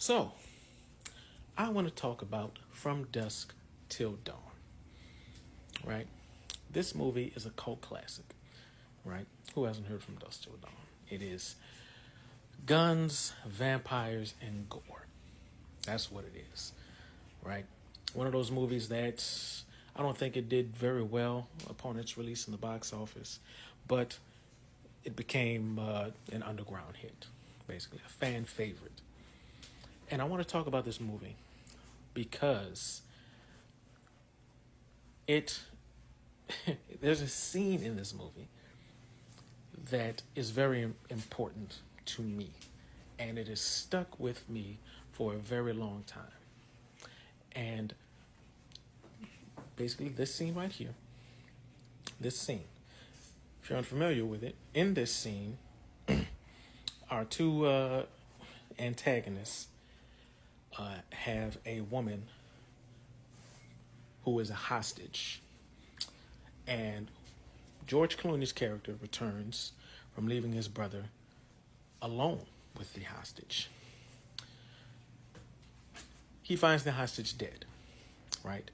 So, I want to talk about From Dusk Till Dawn, right? This movie is a cult classic, right? Who hasn't heard From Dusk Till Dawn? It is guns, vampires, and gore. That's what it is, right? One of those movies that I don't think it did very well upon its release in the box office, but it became an underground hit, basically, a fan favorite. And I want to talk about this movie because it there's a scene in this movie that is very important to me, and it has stuck with me for a very long time. And basically, this scene right here, this scene, if you're unfamiliar with it, in this scene, our two antagonists have a woman who is a hostage. And George Clooney's character returns from leaving his brother alone with the hostage. He finds the hostage dead, right?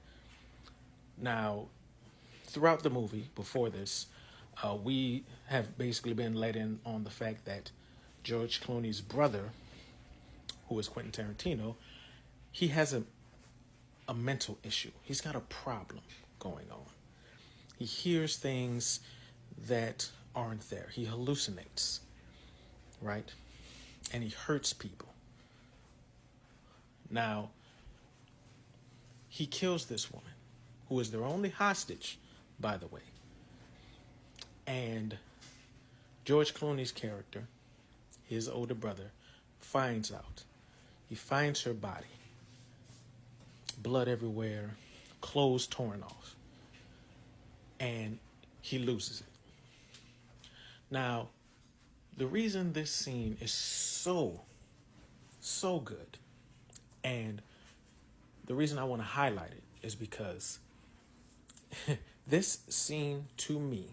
Now, throughout the movie, before this, we have basically been let in on the fact that George Clooney's brother, who is Quentin Tarantino, he has a mental issue. He's got a problem going on. He hears things that aren't there. He hallucinates, right? And he hurts people. Now, he kills this woman, who is their only hostage, by the way. And George Clooney's character, his older brother, finds out. He finds her body. Blood everywhere, clothes torn off. And he loses it. Now, the reason this scene is so good, and the reason I want to highlight it is because this scene to me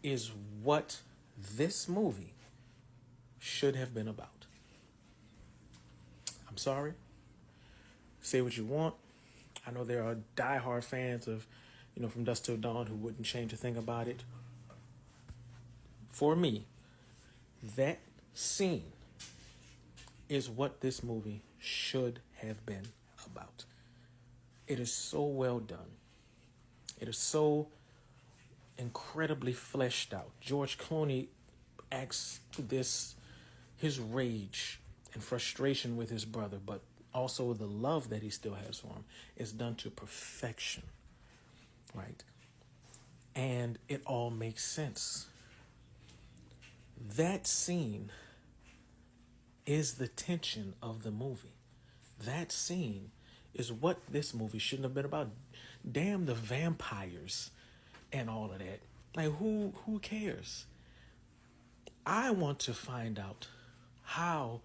is what this movie should have been about. I'm sorry. Say what you want. I know there are diehard fans of, From Dusk Till Dawn who wouldn't change a thing about it. For me, that scene is what this movie should have been about. It is so well done. It is so incredibly fleshed out. George Clooney acts his rage and frustration with his brother, but also the love that he still has for him is done to perfection, right? And it all makes sense. That scene is the tension of the movie. That scene is what this movie shouldn't have been about. Damn the vampires and all of that. Like, who cares? I want to find out how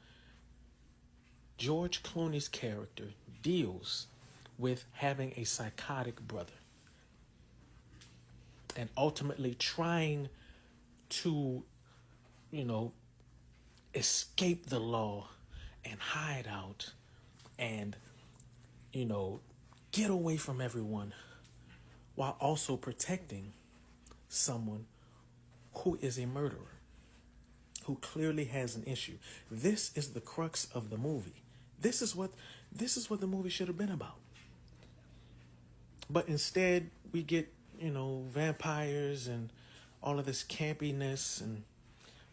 George Clooney's character deals with having a psychotic brother and ultimately trying to, escape the law and hide out and, get away from everyone while also protecting someone who is a murderer, who clearly has an issue. This is the crux of the movie. This is what the movie should have been about. But instead, we get, vampires and all of this campiness, and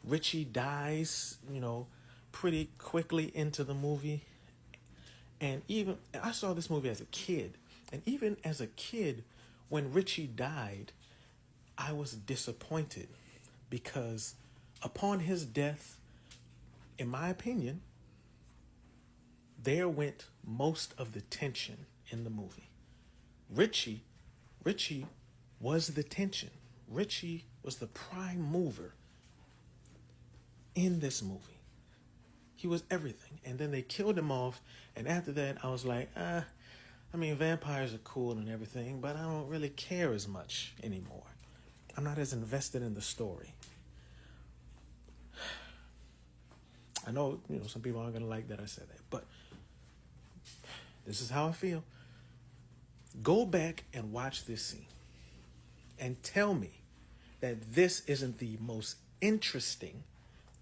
Richie dies, pretty quickly into the movie. And even, I saw this movie as a kid. And even as a kid, when Richie died, I was disappointed because upon his death, in my opinion, there went most of the tension in the movie. Richie was the tension. Richie was the prime mover in this movie. He was everything. And then they killed him off. And after that, I was like, vampires are cool and everything, but I don't really care as much anymore. I'm not as invested in the story. I know, some people aren't going to like that I said that, but this is how I feel. Go back and watch this scene and tell me that this isn't the most interesting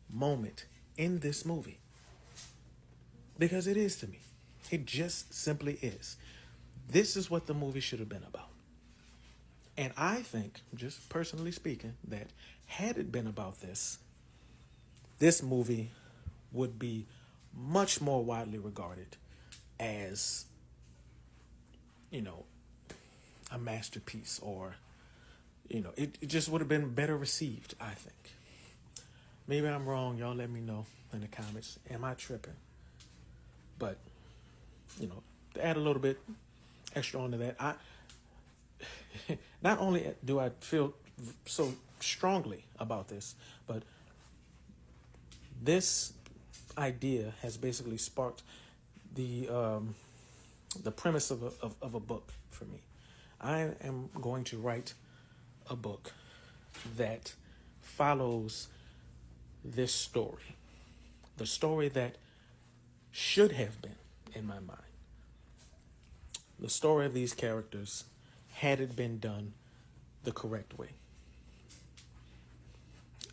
moment in this movie. Because it is to me. It just simply is. This is what the movie should have been about. And I think, just personally speaking, that had it been about this movie would be much more widely regarded as, a masterpiece, or, it just would have been better received, I think. Maybe I'm wrong. Y'all let me know in the comments. Am I tripping? But, to add a little bit extra onto that, not only do I feel so strongly about this, but this idea has basically sparked the premise of a book for me. I am going to write a book that follows this story, the story that should have been in my mind, the story of these characters had it been done the correct way.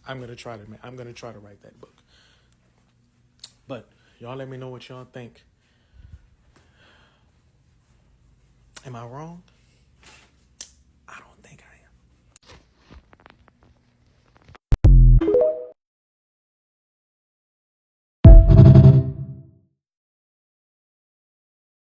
I'm gonna try to write that book. But y'all let me know what y'all think. Am I wrong?